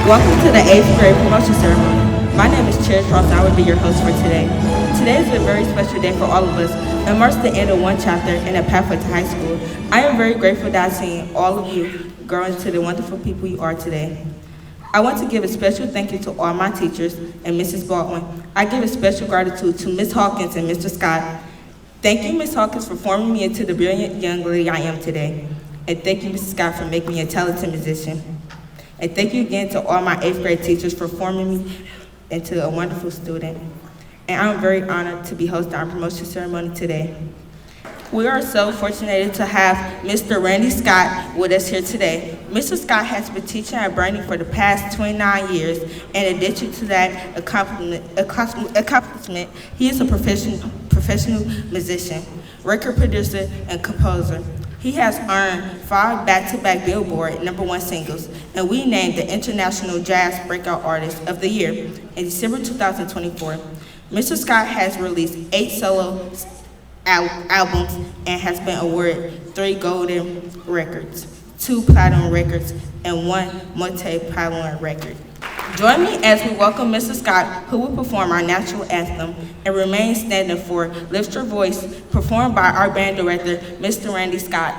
Welcome to the 8th grade promotion ceremony. My name is Chair Ross and I will be your host for today. Today is a very special day for all of us and marks the end of one chapter in a pathway to high school. I am very grateful that I've seen all of you grow into the wonderful people you are today. I want to give a special thank you to all my teachers and Mrs. Baldwin. I give a special gratitude to Ms. Hawkins and Mr. Scott. Thank you, Ms. Hawkins, for forming me into the brilliant young lady I am today. And thank you, Mrs. Scott, for making me a talented musician. And thank you again to all my 8th grade teachers for forming me into a wonderful student. And I'm very honored to be hosting our promotion ceremony today. We are so fortunate to have Mr. Randy Scott with us here today. Mr. Scott has been teaching at Birney for the past 29 years. In addition to that accomplishment, he is a professional musician, record producer, and composer. He has earned 5 back-to-back Billboard #1 singles, and we named the International Jazz Breakout Artist of the Year in December 2024. Mr. Scott has released 8 solo albums and has been awarded 3 golden records, 2 platinum records, and 1 multi-platinum record. Join me as we welcome Mr. Scott, who will perform our national anthem and remain standing for Lift Your Voice, performed by our band director, Mr. Randy Scott.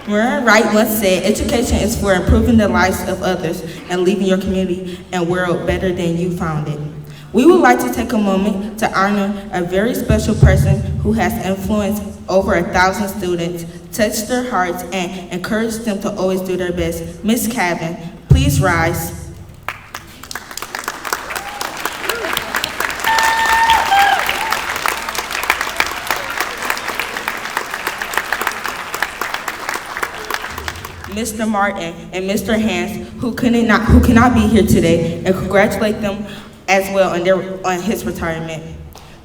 Marin Wright once said, education is for improving the lives of others and leaving your community and world better than you found it. We would like to take a moment to honor a very special person who has influenced over 1,000 students, touched their hearts, and encouraged them to always do their best. Miss Cabin, please rise. Mr. Martin and Mr. Hans, who cannot be here today, and congratulate them as well on his retirement.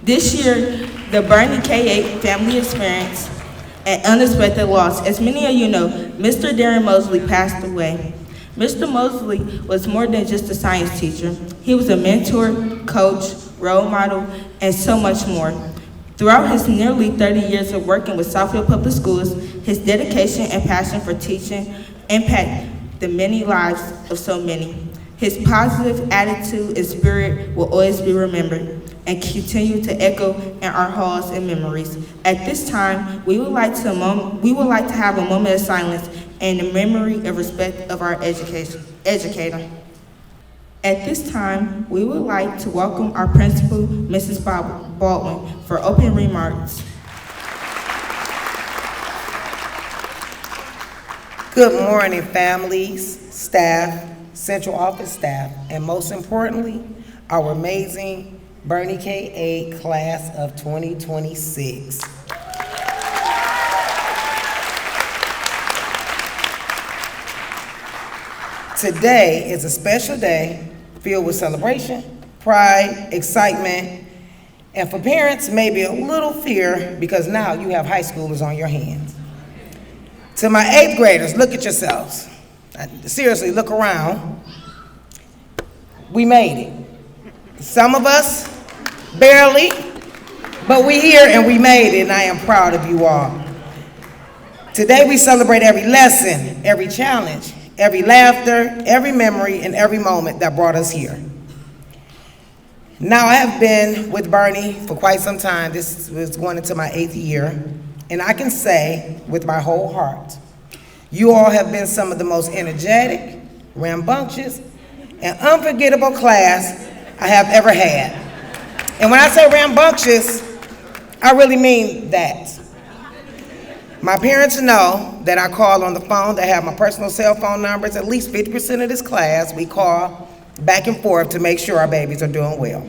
This year, the Birney K-8 family experienced an unexpected loss. As many of you know, Mr. Darren Mosley passed away. Mr. Mosley was more than just a science teacher. He was a mentor, coach, role model, and so much more. Throughout his nearly 30 years of working with Southfield Public Schools, his dedication and passion for teaching impacted the many lives of so many. His positive attitude and spirit will always be remembered and continue to echo in our halls and memories. At this time, we would like to have a moment of silence in the memory and respect of our educator. At this time, we would like to welcome our principal, Mrs. Baldwin, for opening remarks. Good morning, families, staff, central office staff, and most importantly, our amazing Birney K-8 class of 2026. Today is a special day filled with celebration, pride, excitement, and for parents, maybe a little fear because now you have high schoolers on your hands. To my 8th graders, look at yourselves. Seriously, look around. We made it. Some of us, barely, but we're here and we made it, and I am proud of you all. Today we celebrate every lesson, every challenge, every laughter, every memory, and every moment that brought us here. Now, I have been with Birney for quite some time. This was going into my 8th year, and I can say with my whole heart, you all have been some of the most energetic, rambunctious, and unforgettable class I have ever had. And when I say rambunctious, I really mean that. My parents know that I call on the phone. They have my personal cell phone numbers. At least 50% of this class, we call back and forth to make sure our babies are doing well.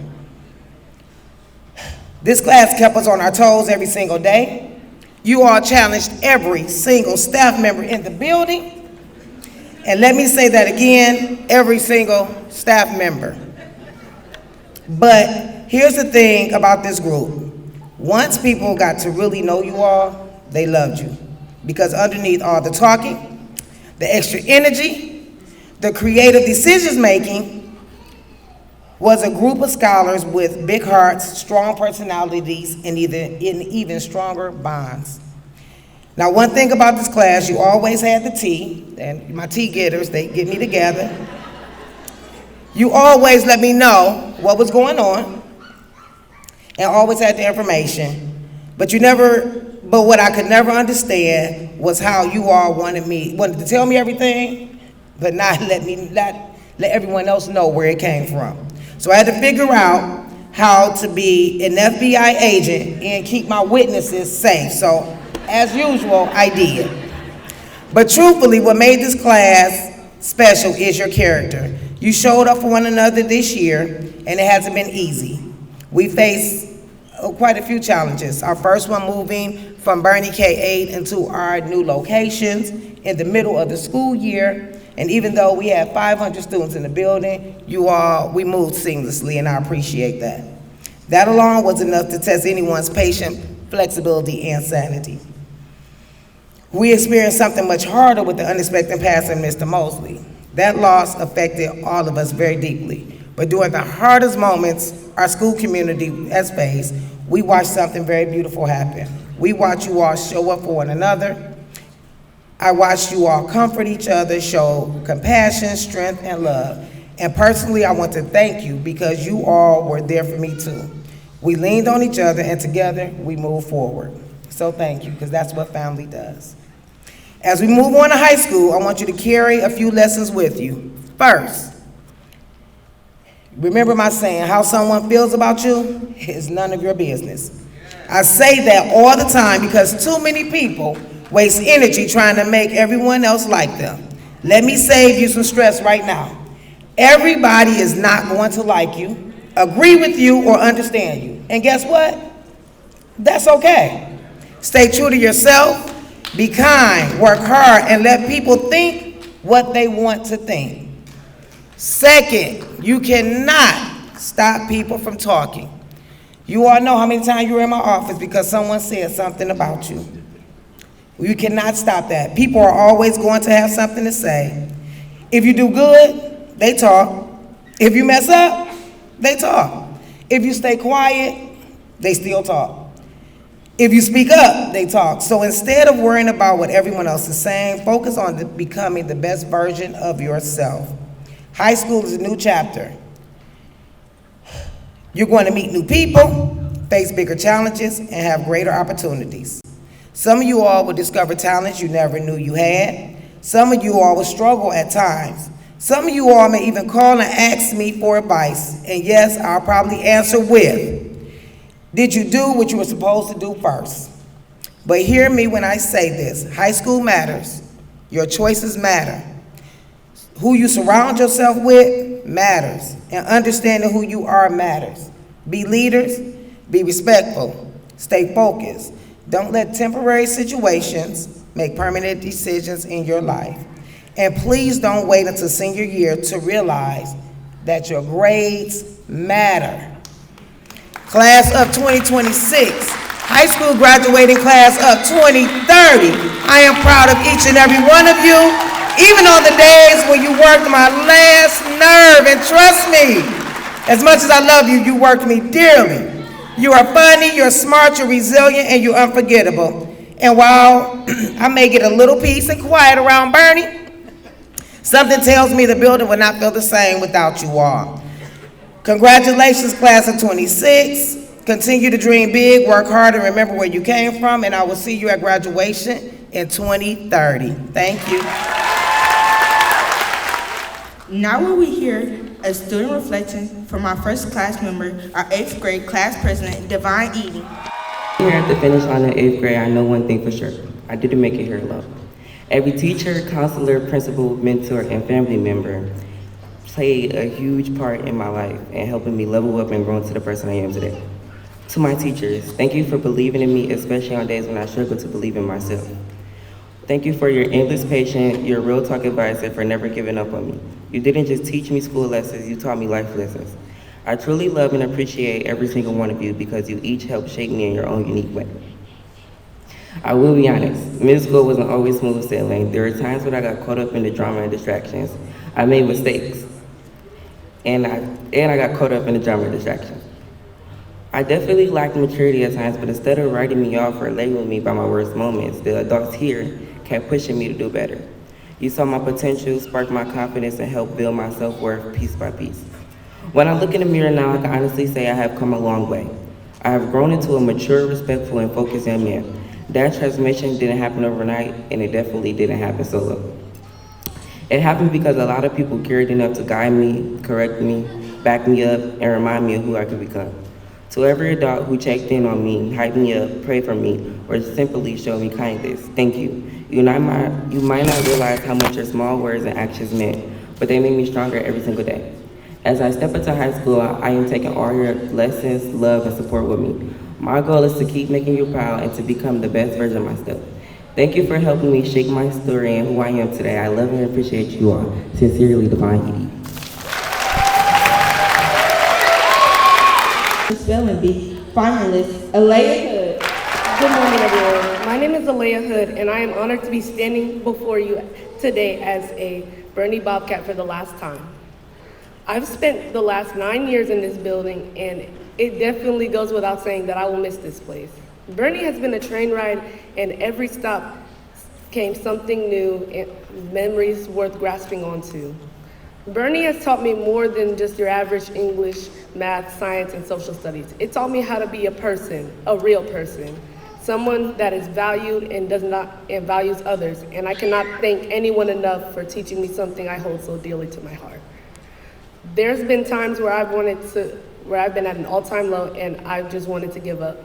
This class kept us on our toes every single day. You all challenged every single staff member in the building. And let me say that again, every single staff member. But here's the thing about this group. Once people got to really know you all, they loved you. Because underneath all the talking, the extra energy, the creative decisions making, was a group of scholars with big hearts, strong personalities, and even stronger bonds. Now, one thing about this class, you always had the tea, and my tea getters, they get me together. You always let me know what was going on, and always had the information. But what I could never understand was how you all wanted to tell me everything, but not let everyone else know where it came from. So I had to figure out how to be an FBI agent and keep my witnesses safe. So, as usual, I did. But truthfully, what made this class special is your character. You showed up for one another this year, and it hasn't been easy. We faced quite a few challenges. Our first one moving from Birney K-8 into our new locations in the middle of the school year. And even though we had 500 students in the building, we moved seamlessly, and I appreciate that. That alone was enough to test anyone's patience, flexibility, and sanity. We experienced something much harder with the unexpected passing of Mr. Mosley. That loss affected all of us very deeply. But during the hardest moments our school community has faced, we watched something very beautiful happen. We watched you all show up for one another. I watched you all comfort each other, show compassion, strength, and love. And personally, I want to thank you because you all were there for me too. We leaned on each other, and together we moved forward. So thank you, because that's what family does. As we move on to high school, I want you to carry a few lessons with you. First, remember my saying, how someone feels about you is none of your business. I say that all the time because too many people waste energy trying to make everyone else like them. Let me save you some stress right now. Everybody is not going to like you, agree with you, or understand you. And guess what? That's okay. Stay true to yourself, be kind, work hard, and let people think what they want to think. Second, you cannot stop people from talking. You all know how many times you were in my office because someone said something about you. You cannot stop that. People are always going to have something to say. If you do good, they talk. If you mess up, they talk. If you stay quiet, they still talk. If you speak up, they talk. So instead of worrying about what everyone else is saying, focus on becoming the best version of yourself. High school is a new chapter. You're going to meet new people, face bigger challenges, and have greater opportunities. Some of you all will discover talents you never knew you had. Some of you all will struggle at times. Some of you all may even call and ask me for advice. And yes, I'll probably answer with, did you do what you were supposed to do first? But hear me when I say this. High school matters. Your choices matter. Who you surround yourself with matters. And understanding who you are matters. Be leaders. Be respectful. Stay focused. Don't let temporary situations make permanent decisions in your life. And please don't wait until senior year to realize that your grades matter. Class of 2026, high school graduating class of 2030. I am proud of each and every one of you, even on the days when you worked my last nerve. And trust me, as much as I love you, you worked me dearly. You are funny, you're smart, you're resilient, and you're unforgettable. And while I may get a little peace and quiet around Birney, something tells me the building would not feel the same without you all. Congratulations, class of 26. Continue to dream big, work hard, and remember where you came from, and I will see you at graduation in 2030. Thank you. Now will we hear a student reflection from our first class member, our 8th grade class president, Divine Eden. Here at the finish line of 8th grade, I know one thing for sure. I didn't make it here alone. Every teacher, counselor, principal, mentor, and family member played a huge part in my life and helping me level up and grow into the person I am today. To my teachers, thank you for believing in me, especially on days when I struggle to believe in myself. Thank you for your endless patience, your real talk advice, and for never giving up on me. You didn't just teach me school lessons, you taught me life lessons. I truly love and appreciate every single one of you because you each helped shape me in your own unique way. I will be honest, middle school wasn't always smooth sailing. There were times when I got caught up in the drama and distractions. I made mistakes, and I got caught up in the drama and distractions. I definitely lacked maturity at times, but instead of writing me off or labeling me by my worst moments, the adults here kept pushing me to do better. You saw my potential, sparked my confidence, and helped build my self-worth piece by piece. When I look in the mirror now, I can honestly say I have come a long way. I have grown into a mature, respectful, and focused young man. That transformation didn't happen overnight, and it definitely didn't happen solo. It happened because a lot of people cared enough to guide me, correct me, back me up, and remind me of who I could become. To every adult who checked in on me, hyped me up, prayed for me, or simply showed me kindness, thank you. You might not realize how much your small words and actions meant, but they made me stronger every single day. As I step into high school, I am taking all your lessons, love, and support with me. My goal is to keep making you proud and to become the best version of myself. Thank you for helping me shape my story and who I am today. I love and appreciate you all. Sincerely, Divine Edie. Spelling bee finalist, Alea Hood. Good morning, everyone. My name is Alea Hood, and I am honored to be standing before you today as a Birney Bobcat for the last time. I've spent the last 9 years in this building, and it definitely goes without saying that I will miss this place. Birney has been a train ride, and every stop came something new and memories worth grasping onto. Birney has taught me more than just your average English, math, science, and social studies. It taught me how to be a person, a real person. someone that is valued and values others. And I cannot thank anyone enough for teaching me something I hold so dearly to my heart. There's been times where I've been at an all-time low and I've just wanted to give up.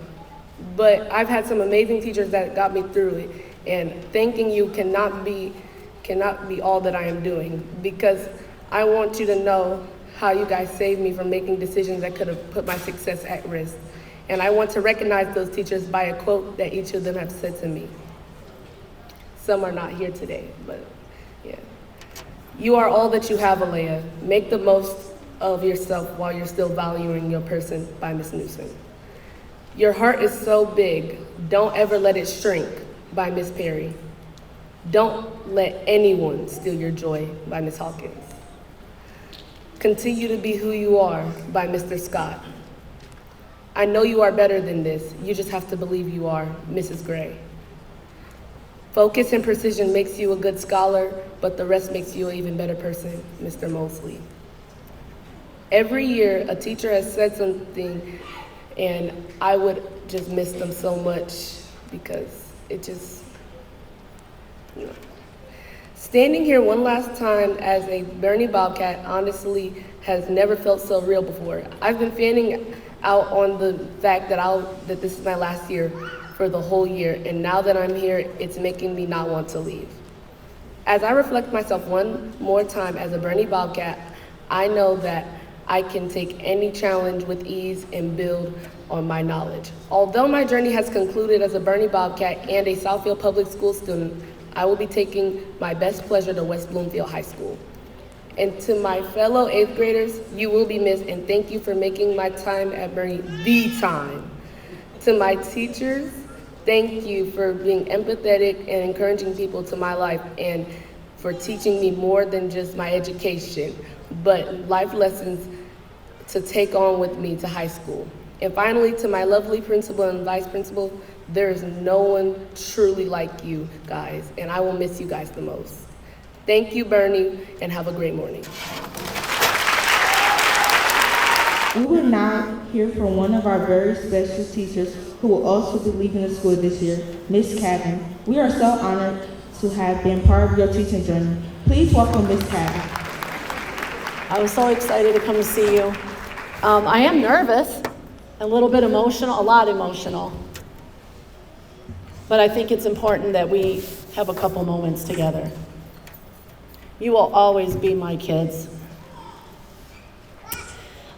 But I've had some amazing teachers that got me through it, and thanking you cannot be all that I am doing, because I want you to know how you guys saved me from making decisions that could have put my success at risk. And I want to recognize those teachers by a quote that each of them have said to me. Some are not here today, but yeah. You are all that you have, Alea. Make the most of yourself while you're still valuing your person, by Miss Newsom. Your heart is so big, don't ever let it shrink, by Miss Perry. Don't let anyone steal your joy, by Miss Hawkins. Continue to be who you are, by Mr. Scott. I know you are better than this, you just have to believe you are, Mrs. Gray. Focus and precision makes you a good scholar, but the rest makes you an even better person, Mr. Mosley. Every year, a teacher has said something, and I would just miss them so much, because it just, you know. Standing here one last time as a Birney Bobcat honestly has never felt so real before. I've been fanning out on the fact that this is my last year for the whole year, and now that I'm here, it's making me not want to leave. As I reflect myself one more time as a Birney Bobcat, I know that I can take any challenge with ease and build on my knowledge. Although my journey has concluded as a Birney Bobcat and a Southfield Public School student, I will be taking my best pleasure to West Bloomfield High School. And to my fellow 8th graders, you will be missed, and thank you for making my time at Birney the time. To my teachers, thank you for being empathetic and encouraging people to my life, and for teaching me more than just my education, but life lessons to take on with me to high school. And finally, to my lovely principal and vice principal, there is no one truly like you guys, and I will miss you guys the most. Thank you, Birney, and have a great morning. We will now hear from one of our very special teachers who will also be leaving the school this year, Miss Cabin. We are so honored to have been part of your teaching journey. Please welcome Miss Cabin. I was so excited to come to see you. I am nervous, a little bit emotional, a lot emotional. But I think it's important that we have a couple moments together. You will always be my kids.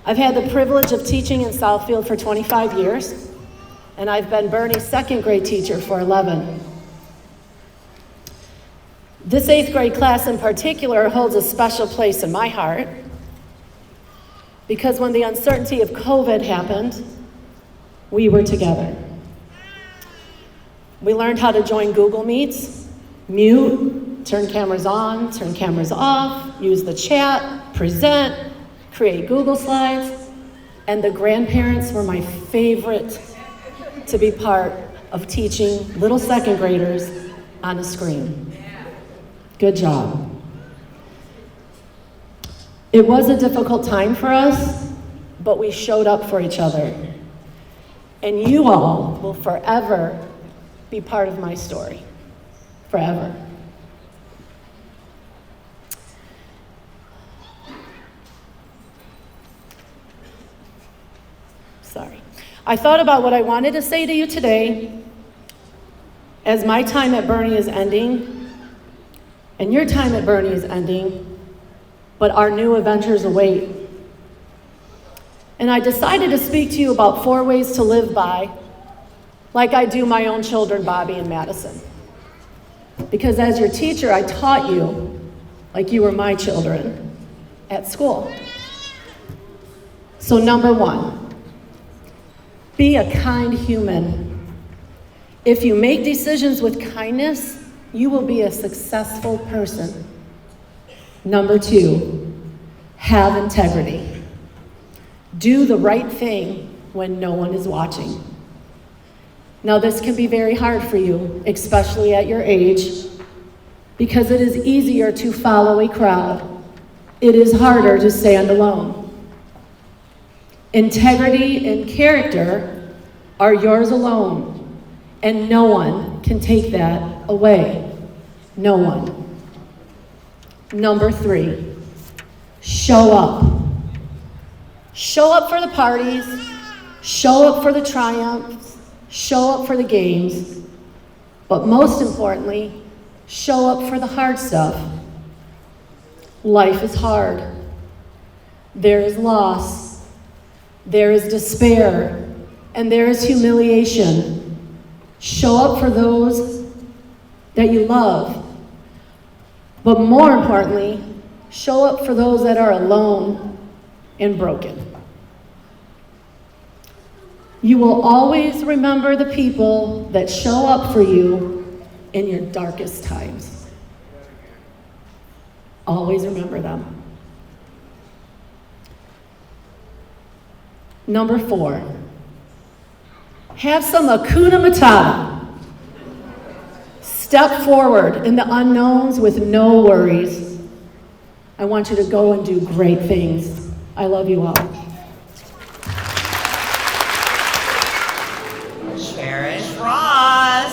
I've had the privilege of teaching in Southfield for 25 years, and I've been Birney's second grade teacher for 11. This 8th grade class in particular holds a special place in my heart, because when the uncertainty of COVID happened, we were together. We learned how to join Google Meets, mute, turn cameras on, turn cameras off, use the chat, present, create Google Slides, and the grandparents were my favorite to be part of teaching little second graders on a screen. Good job. It was a difficult time for us, but we showed up for each other. And you all will forever be part of my story. Forever. Sorry. I thought about what I wanted to say to you today as my time at Birney is ending, and your time at Birney is ending, but our new adventures await. And I decided to speak to you about 4 ways to live by, like I do my own children, Bobby and Madison. Because as your teacher, I taught you like you were my children at school. So number 1, be a kind human. If you make decisions with kindness, you will be a successful person. Number 2, have integrity. Do the right thing when no one is watching. Now, this can be very hard for you, especially at your age, because it is easier to follow a crowd. It is harder to stand alone. Integrity and character are yours alone, And no one can take that away. No one. Number 3, show up. Show up for the parties, show up for the triumphs, show up for the games, but most importantly, show up for the hard stuff. Life is hard. There is loss, there is despair, and there is humiliation. Show up for those that you love, but more importantly, show up for those that are alone and broken. You will always remember the people that show up for you in your darkest times. Always remember them. Number 4, have some Hakuna Matata. Step forward in the unknowns with no worries. I want you to go and do great things. I love you all. Cherish Ross.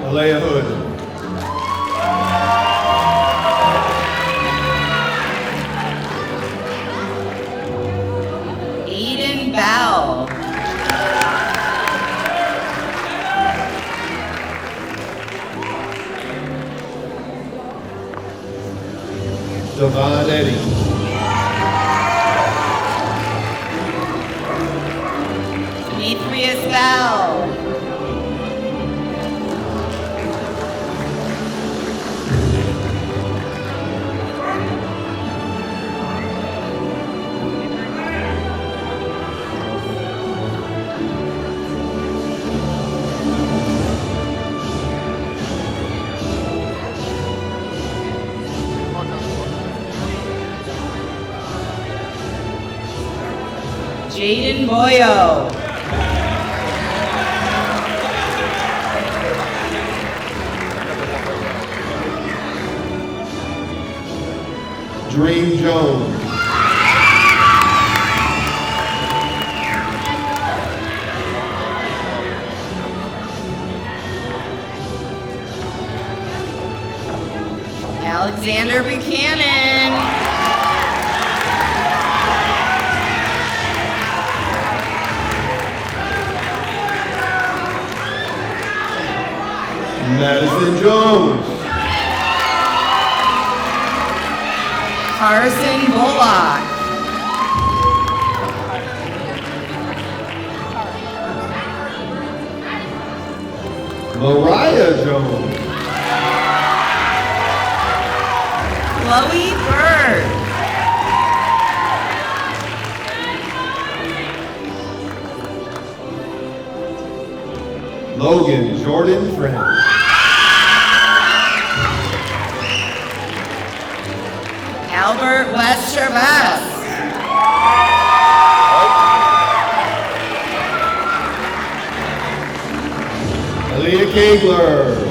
Alea Hood. Aiden Bell. Devon Eddy. Demetrius Bell. Jaden Boyo. Dream Jones. Alexander Buchanan. Madison Jones. Carson Bullock. Mariah Jones. Chloe Bird. Logan Jordan Friend. Albert West Travis. Aaliyah Kegler.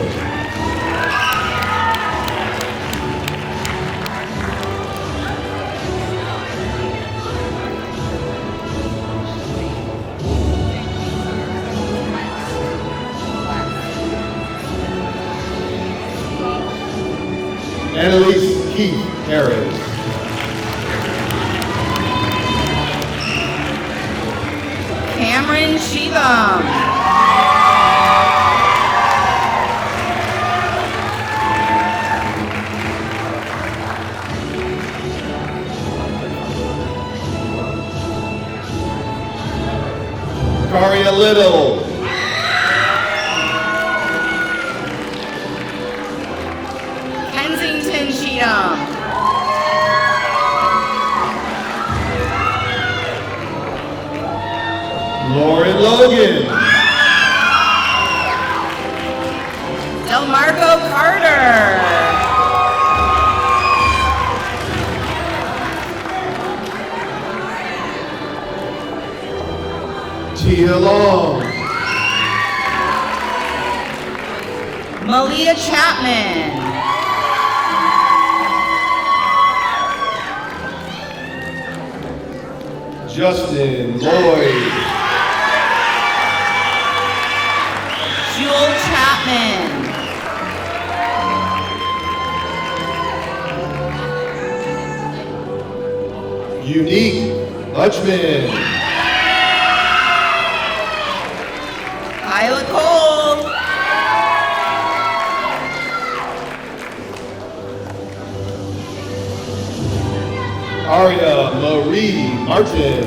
Annalise Keith Harris. Cameron Shebum. Karia Little. Kensington Cheatham. Lauren Logan. Delmarco Carter. Tia Long. Malia Chapman. Justin Lloyd. Jewel Chapman. Unique Hutchman. Kyla Cole. Aria Marie Martin.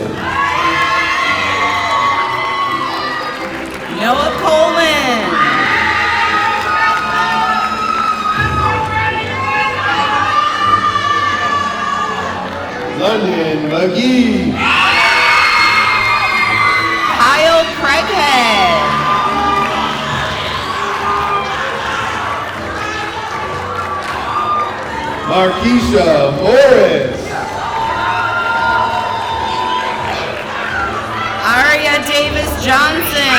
Noah Coleman. London McGee. Kyle Craighead. Markeisha Morris. Aria Davis Johnson.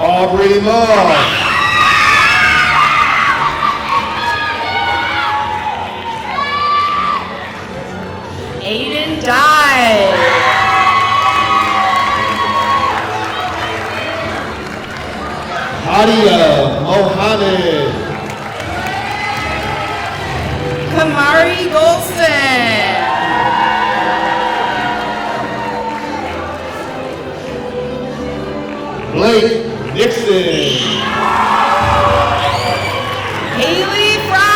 Aubrey Moss. Aiden Dye. Hadia Mohammed. Kamari Golson. Blake Nixon. Haley Fry.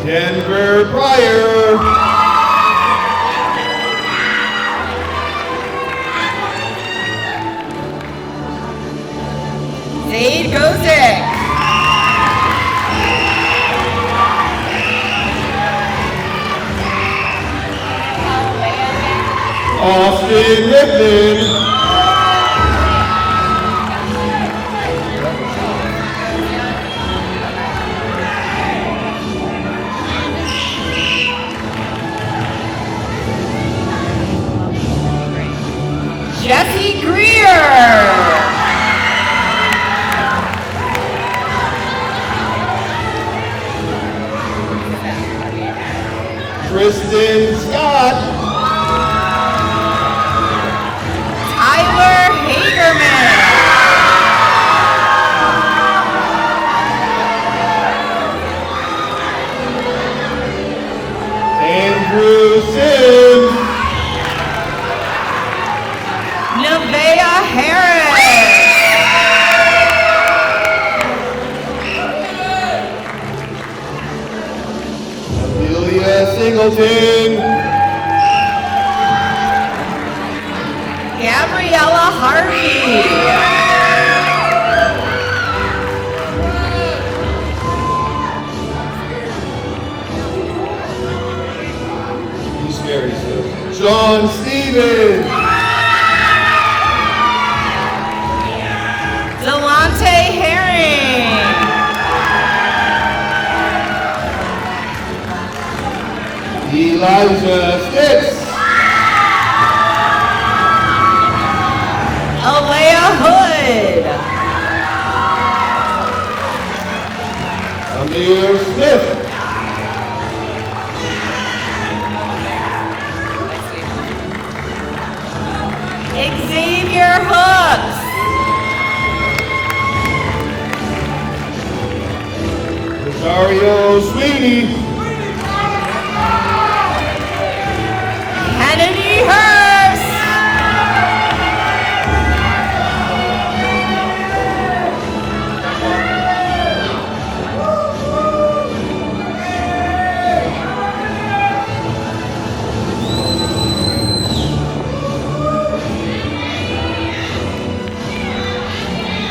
Denver Pryor. Zaid Gozick. Austin Rickman. Jesse Greer. Kristen Scott. Tyler Hagerman. Andrew Sims. Nevaeh Harris. Amelia Singleton. Gabriella Harvey. He's scary, sis. John Stevens. Delonte Herring. Elijah Stitz. Alea Hood. Amir Smith. Xavier Hooks. Rosario Sweeney. Kennedy Hurst.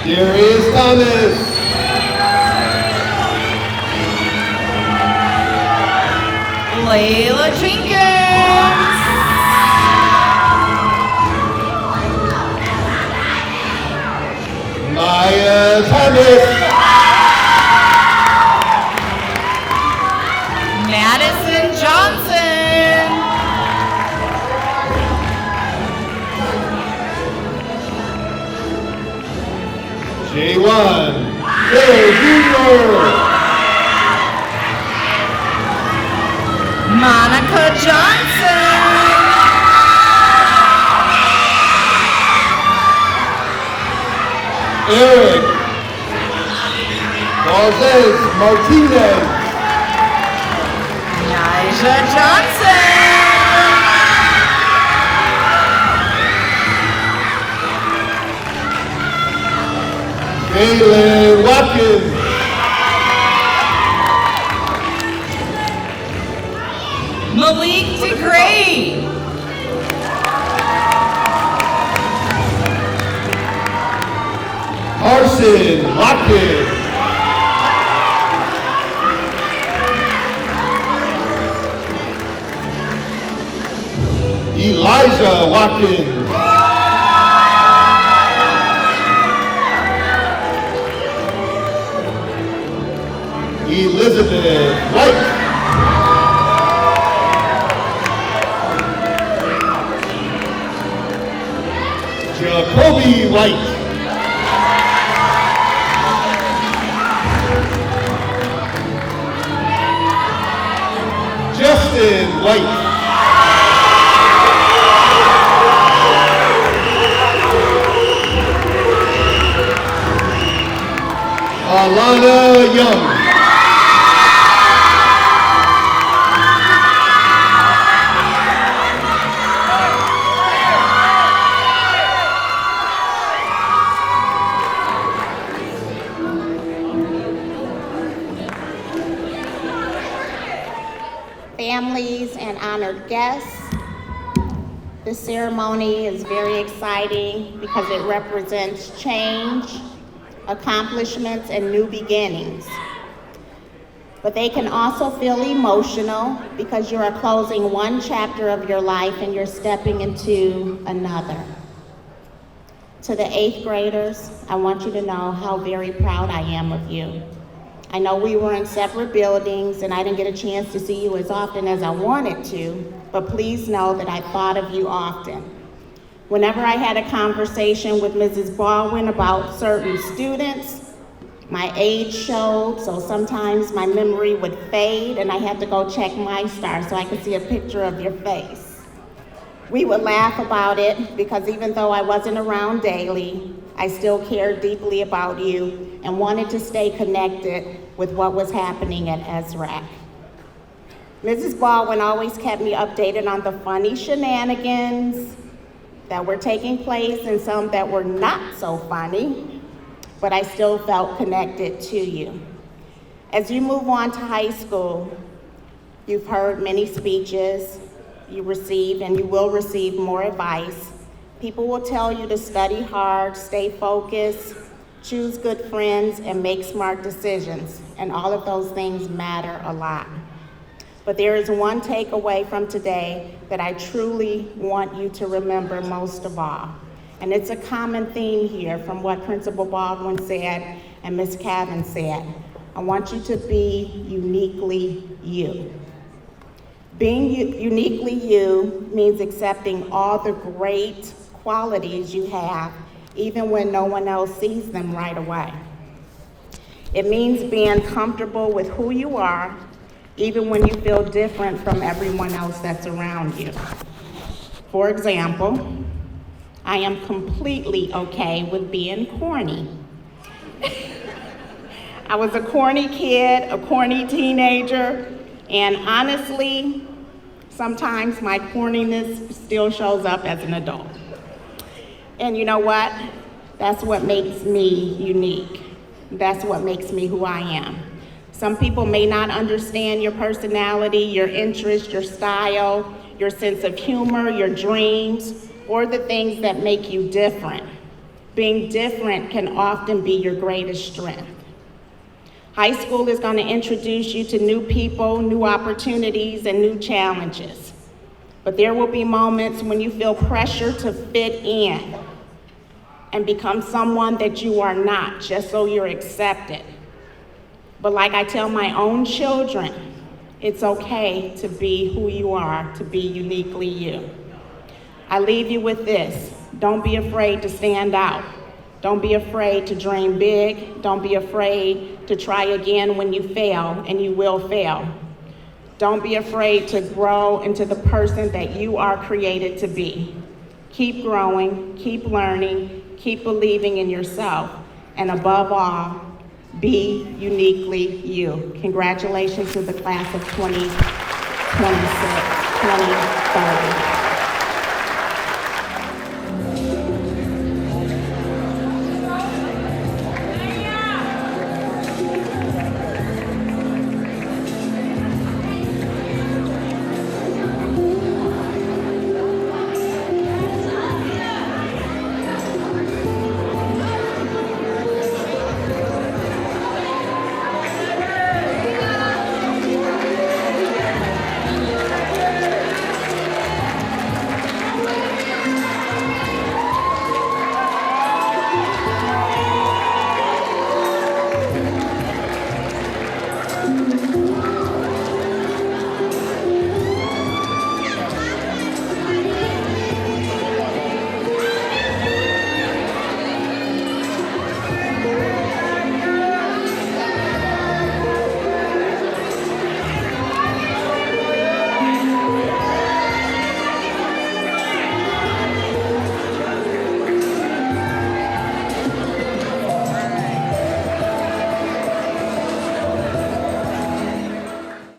Darius Thomas. Layla Jenkins. Thomas. Madison Johnson. J1 Bill Jr. Monica Johnson. Eric Garces Martinez. Nyjah Johnson. Kaylin Watkins. Malik DeGray. Carson Watkins. Elijah Watkins. Elizabeth White. Jacoby White. Justin White. Alana Young. Families and honored guests. This ceremony is very exciting because it represents change, accomplishments, and new beginnings. But they can also feel emotional because you are closing one chapter of your life and you're stepping into another. To the 8th graders, I want you to know how very proud I am of you. I know we were in separate buildings and I didn't get a chance to see you as often as I wanted to, but please know that I thought of you often. Whenever I had a conversation with Mrs. Baldwin about certain students, my age showed, so sometimes my memory would fade and I had to go check my star so I could see a picture of your face. We would laugh about it because even though I wasn't around daily, I still cared deeply about you and wanted to stay connected with what was happening at SRAC. Mrs. Baldwin always kept me updated on the funny shenanigans that were taking place and some that were not so funny, but I still felt connected to you. As you move on to high school, you've heard many speeches, you receive and you will receive more advice. People will tell you to study hard, stay focused, choose good friends, and make smart decisions. And all of those things matter a lot. But there is one takeaway from today that I truly want you to remember most of all. And it's a common theme here from what Principal Baldwin said and Ms. Cavan said. I want you to be uniquely you. Being uniquely you means accepting all the great qualities you have, even when no one else sees them right away. It means being comfortable with who you are, even when you feel different from everyone else that's around you. For example, I am completely okay with being corny. I was a corny kid, a corny teenager, and honestly, sometimes my corniness still shows up as an adult. And you know what? That's what makes me unique. That's what makes me who I am. Some people may not understand your personality, your interests, your style, your sense of humor, your dreams, or the things that make you different. Being different can often be your greatest strength. High school is going to introduce you to new people, new opportunities, and new challenges. But there will be moments when you feel pressure to fit in. and become someone that you are not just so you're accepted. But like I tell my own children, it's okay to be who you are, to be uniquely you. I leave you with this. Don't be afraid to stand out. Don't be afraid to dream big. Don't be afraid to try again when you fail, and you will fail. Don't be afraid to grow into the person that you are created to be. Keep growing, keep learning, keep believing in yourself, and above all, be uniquely you. Congratulations to the class of 2026, 2030.